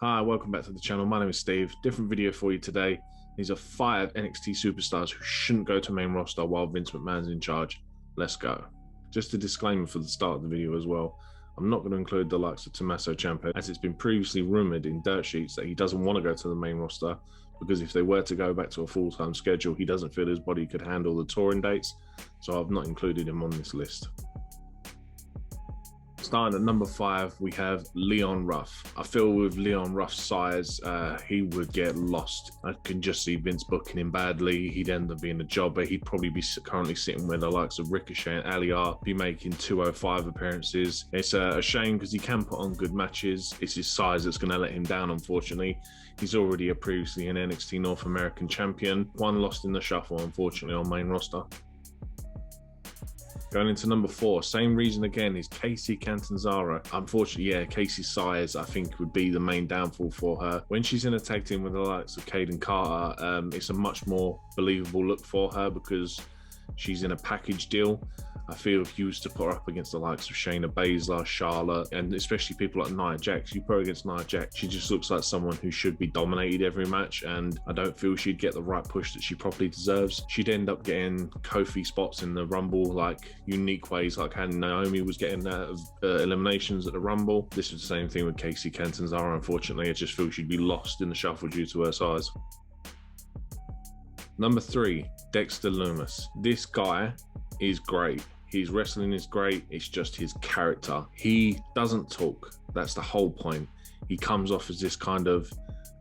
Hi, welcome back to the channel. My name is Steve. Different video for you today. These are 5 NXT superstars who shouldn't go to main roster while Vince McMahon's in charge. Let's go. Just a disclaimer for the start of the video as well. I'm not going to include the likes of Tommaso Ciampa, as it's been previously rumoured in dirt sheets that he doesn't want to go to the main roster because if they were to go back to a full-time schedule, he doesn't feel his body could handle the touring dates. So I've not included him on this list. Starting at number 5, we have Leon Ruff. I feel with Leon Ruff's size, he would get lost. I can just see Vince booking him badly. He'd end up being a jobber. He'd probably be currently sitting where the likes of Ricochet and Ali are, be making 205 appearances. It's a shame because he can put on good matches. It's his size that's going to let him down, unfortunately. He's already previously an NXT North American champion. One lost in the shuffle, unfortunately, on main roster. Going into number 4, same reason again, is Kacy Cantonzara. Unfortunately, yeah, Kacy's size, I think, would be the main downfall for her. When she's in a tag team with the likes of Caden Carter, it's a much more believable look for her because she's in a package deal. I feel if you was to put her up against the likes of Shayna Baszler, Charlotte, and especially people like Nia Jax, you put her against Nia Jax, she just looks like someone who should be dominated every match, and I don't feel she'd get the right push that she probably deserves. She'd end up getting Kofi spots in the Rumble, like unique ways, like how Naomi was getting out of eliminations at the Rumble. This is the same thing with Kacy Cantonzara, unfortunately. I just feel she'd be lost in the shuffle due to her size. Number 3, Dexter Loomis. This guy is great. His wrestling is great. It's just his character. He doesn't talk. That's the whole point. He comes off as this kind of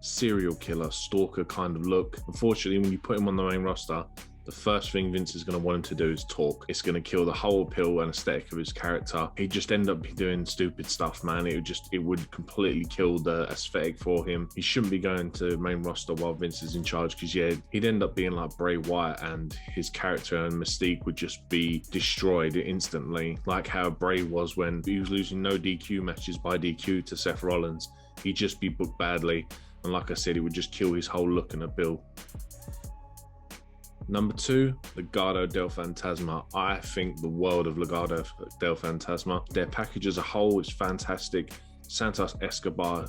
serial killer, stalker kind of look. Unfortunately, when you put him on the main roster, the first thing Vince is going to want him to do is talk. It's going to kill the whole appeal and aesthetic of his character. He'd just end up doing stupid stuff, man. It would completely kill the aesthetic for him. He shouldn't be going to main roster while Vince is in charge because, yeah, he'd end up being like Bray Wyatt and his character and mystique would just be destroyed instantly. Like how Bray was when he was losing no DQ matches by DQ to Seth Rollins. He'd just be booked badly. And like I said, it would just kill his whole look and appeal. Number 2, the Gardo del Phantasma. I think the world of Gardo del Phantasma. Their package as a whole is fantastic. Santos Escobar,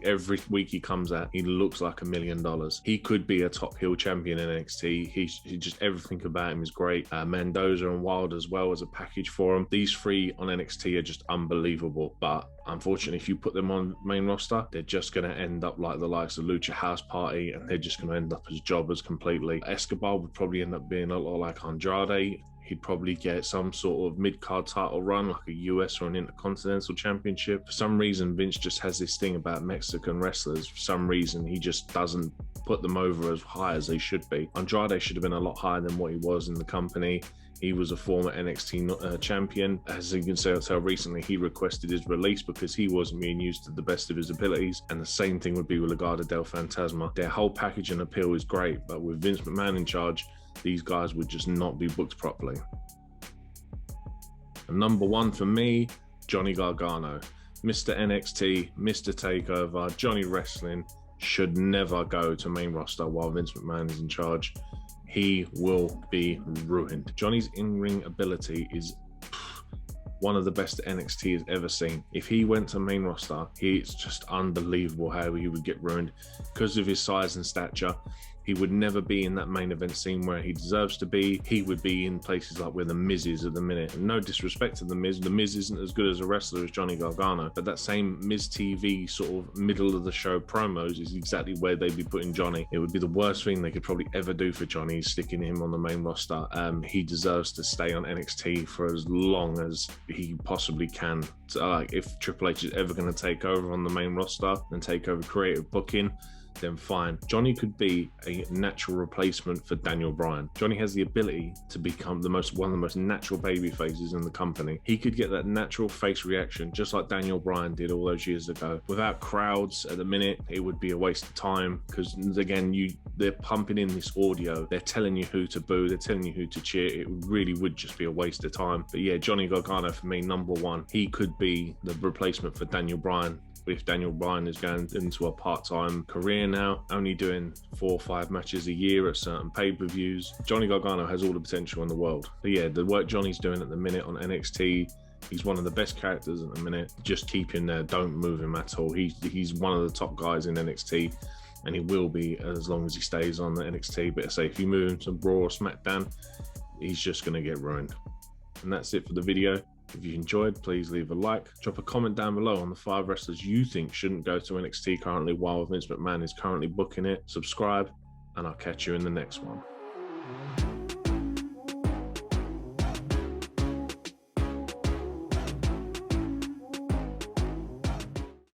every week he comes out, he looks like $1 million. He could be a top heel champion in NXT. He just, everything about him is great. Mendoza and Wild as well as a package for him. These 3 on NXT are just unbelievable. But unfortunately, if you put them on main roster, they're just going to end up like the likes of Lucha House Party, and they're just going to end up as jobbers completely. Escobar would probably end up being a lot like Andrade. He'd probably get some sort of mid-card title run, like a US or an Intercontinental Championship. For some reason, Vince just has this thing about Mexican wrestlers. For some reason, he just doesn't put them over as high as they should be. Andrade should have been a lot higher than what he was in the company. He was a former NXT champion. As you can tell recently, he requested his release because he wasn't being used to the best of his abilities. And the same thing would be with Gardo del Phantasma. Their whole package and appeal is great, but with Vince McMahon in charge, these guys would just not be booked properly. And number 1 for me, Johnny Gargano. Mr. NXT, Mr. Takeover, Johnny Wrestling should never go to main roster while Vince McMahon is in charge. He will be ruined. Johnny's in-ring ability is one of the best NXT has ever seen. If he went to main roster, it's just unbelievable how he would get ruined because of his size and stature. He would never be in that main event scene where he deserves to be. He would be in places like where The Miz is at the minute. And no disrespect to The Miz. The Miz isn't as good as a wrestler as Johnny Gargano. But that same Miz TV sort of middle of the show promos is exactly where they'd be putting Johnny. It would be the worst thing they could probably ever do for Johnny, sticking him on the main roster. He deserves to stay on NXT for as long as he possibly can. So, if Triple H is ever going to take over on the main roster and take over creative booking, then fine. Johnny could be a natural replacement for Daniel Bryan. Johnny has the ability to become one of the most natural baby faces in the company. He could get that natural face reaction just like Daniel Bryan did all those years ago. Without crowds at the minute, it would be a waste of time because, again, they're pumping in this audio. They're telling you who to boo. They're telling you who to cheer. It really would just be a waste of time. But yeah, Johnny Gargano for me, number 1. He could be the replacement for Daniel Bryan. If Daniel Bryan is going into a part-time career now, only doing 4 or 5 matches a year at certain pay-per-views, Johnny Gargano has all the potential in the world. But yeah, the work Johnny's doing at the minute on NXT He's one of the best characters at the minute. Just keep him there. Don't move him at all. He's one of the top guys in NXT, and he will be as long as he stays on the NXT. But I say, if you move him to Raw or SmackDown, he's just going to get ruined. And that's it for the video. If you enjoyed, please leave a like. Drop a comment down below on the 5 wrestlers you think shouldn't go to NXT currently while Vince McMahon is currently booking it. Subscribe, and I'll catch you in the next one.